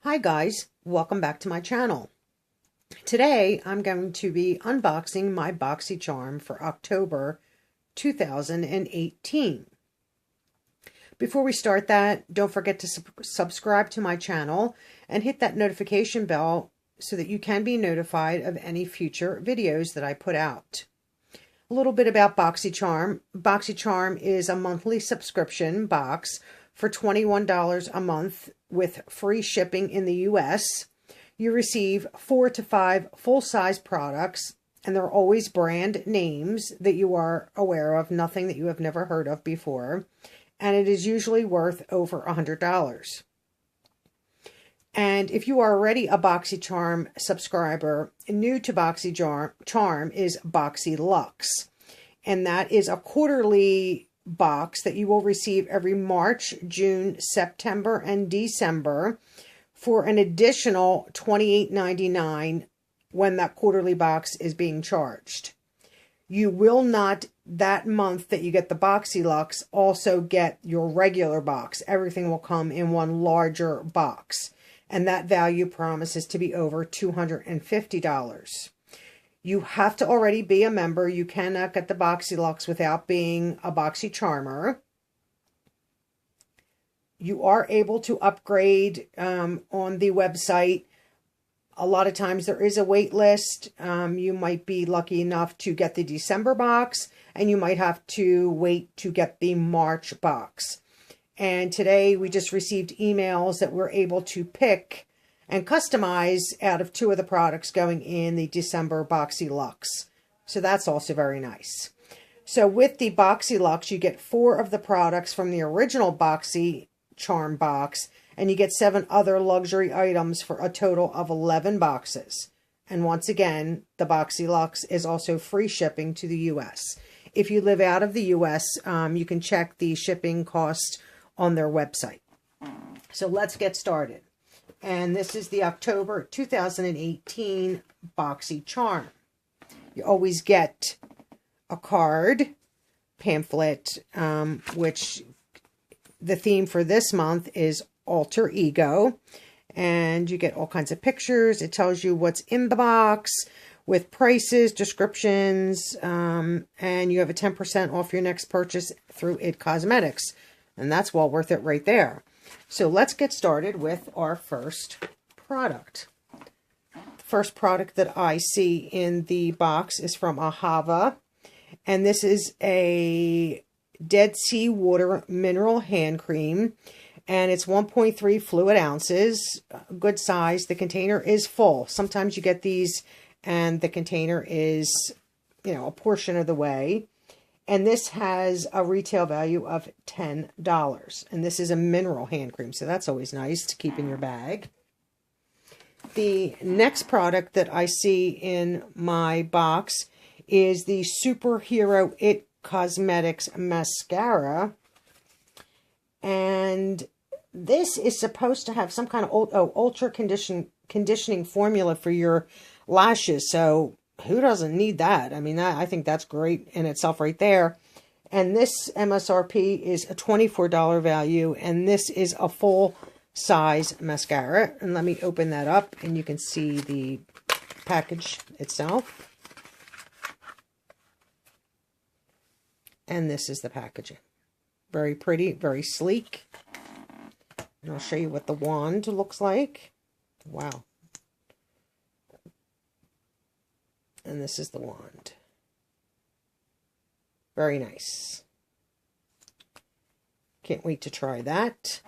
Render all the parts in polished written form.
Hi guys, welcome back to my channel. Today I'm going to be unboxing my Boxycharm for October 2018. Before we start that, don't forget to subscribe to my channel and hit that notification bell so that you can be notified of any future videos that I put out. A little bit about Boxycharm. Boxycharm is a monthly subscription box for $21 a month with free shipping in the US. You receive 4 to 5 full-size products, and they're always brand names that you are aware of, nothing that you have never heard of before, and it is usually worth over $100. And if you are already a Boxycharm subscriber, new to Boxycharm is BoxyLux, and that is a quarterly box that you will receive every March, June, September, and December for an additional $28.99 when that quarterly box is being charged. You will not, that month that you get the BoxyLux, also get your regular box. Everything will come in one larger box, and that value promises to be over $250. You have to already be a member. You cannot get the BoxyLux without being a Boxycharmer. You are able to upgrade on the website. A lot of times there is a wait list. You might be lucky enough to get the December box, and you might have to wait to get the March box. And today we just received emails that we're able to pick and customize out of 2 of the products going in the December BoxyLux. So that's also very nice. So with the BoxyLux, you get 4 of the products from the original Boxycharm box, and you get 7 other luxury items for a total of 11 boxes. And once again, the BoxyLux is also free shipping to the US. If you live out of the US, you can check the shipping cost on their website. So let's get started. And this is the October 2018 Boxycharm. You always get a card, pamphlet, which the theme for this month is Alter Ego. And you get all kinds of pictures. It tells you what's in the box with prices, descriptions, and you have a 10% off your next purchase through IT Cosmetics. And that's well worth it right there. So let's get started with our first product. The first product that I see in the box is from Ahava, and this is a Dead Sea Water Mineral Hand Cream, and it's 1.3 fluid ounces, good size. The container is full. Sometimes you get these and the container is, a portion of the way. And this has a retail value of $10. And this is a mineral hand cream, so that's always nice to keep in your bag. The next product that I see in my box is the Superhero IT Cosmetics Mascara. And this is supposed to have some kind of ultra conditioning formula for your lashes. So who doesn't need that? I mean, I think that's great in itself right there. And this MSRP is a $24 value, and this is a full-size mascara. And let me open that up, and you can see the package itself. And this is the packaging. Very pretty, very sleek. And I'll show you what the wand looks like. Wow. And this is the wand. Very nice. Can't wait to try that.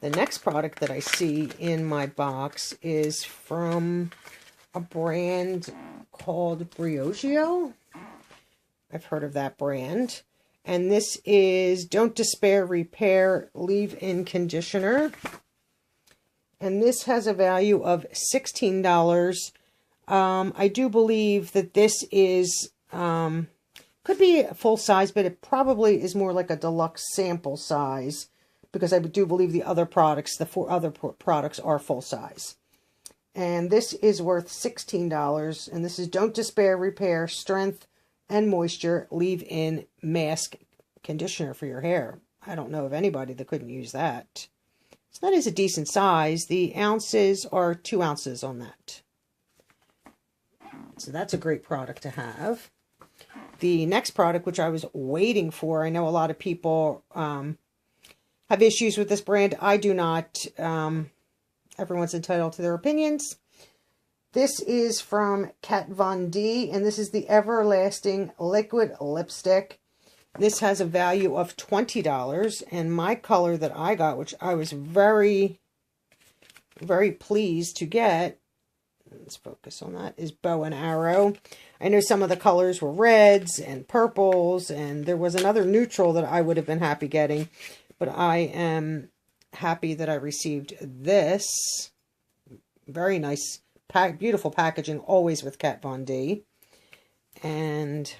The next product that I see in my box is from a brand called Briogeo. I've heard of that brand. And this is Don't Despair Repair Leave-In Conditioner. And this has a value of $16. I do believe that this is, could be full size, but it probably is more like a deluxe sample size, because I do believe the other products, the 4 other products, are full size. And this is worth $16, and this is Don't Despair Repair Strength and Moisture Leave-In Mask Conditioner for your hair. I don't know of anybody that couldn't use that. So that is a decent size. The ounces are 2 ounces on that. So that's a great product to have. The next product, which I was waiting for, I know a lot of people have issues with this brand. I do not. Everyone's entitled to their opinions. This is from Kat Von D, and this is the Everlasting Liquid Lipstick. This has a value of $20, and my color that I got, which I was very, very pleased to get, let's focus on that, is Bow and Arrow. I know some of the colors were reds and purples, and there was another neutral that I would have been happy getting, but I am happy that I received this. Very nice, beautiful packaging, always with Kat Von D. And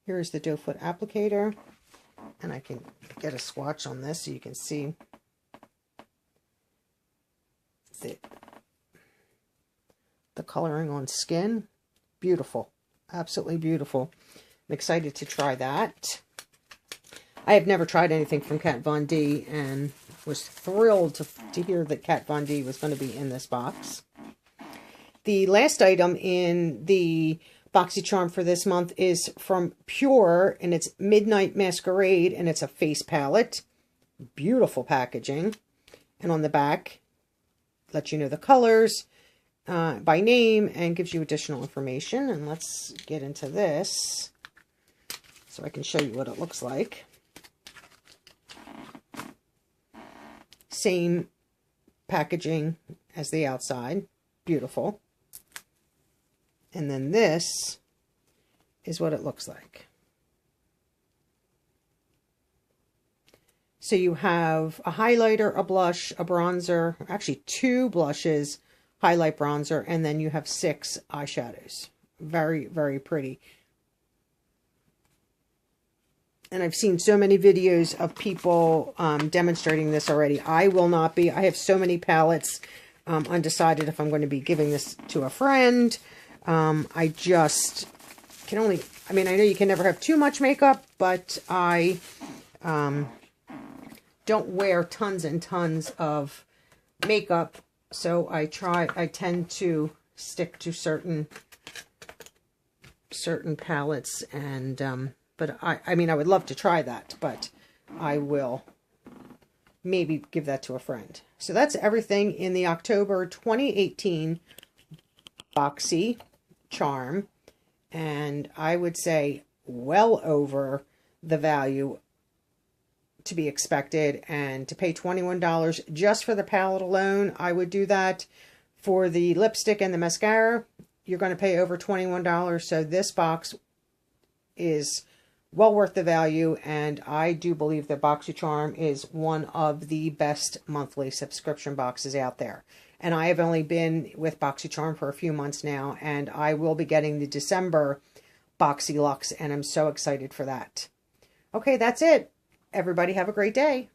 here's the doe foot applicator, and I can get a swatch on this so you can see the coloring on skin. Beautiful, absolutely beautiful. I'm excited to try that. I have never tried anything from Kat Von D, and was thrilled to hear that Kat Von D was going to be in this box. The last item in the Boxycharm for this month is from Pure, and it's Midnight Masquerade, and it's a face palette. Beautiful packaging. And on the back, lets you know the colors by name and gives you additional information. And let's get into this so I can show you what it looks like. Same packaging as the outside. Beautiful. And then this is what it looks like. So you have a highlighter, a blush, a bronzer, actually 2 blushes, highlight, bronzer, and then you have 6 eyeshadows. Very, very pretty. And I've seen so many videos of people demonstrating this already. I will not be. I have so many palettes. Undecided if I'm going to be giving this to a friend. I just can only, I mean, I know you can never have too much makeup, but I don't wear tons and tons of makeup. So I tend to stick to certain palettes, and but I mean, I would love to try that, but I will maybe give that to a friend. So that's everything in the October 2018 Boxycharm, and I would say well over the value to be expected, and to pay $21 just for the palette alone, I would do that. For the lipstick and the mascara, you're going to pay over $21, so this box is well worth the value, and I do believe that Boxycharm is one of the best monthly subscription boxes out there. And I have only been with Boxycharm for a few months now, and I will be getting the December Boxy Luxe, and I'm so excited for that. Okay, that's it. Everybody have a great day.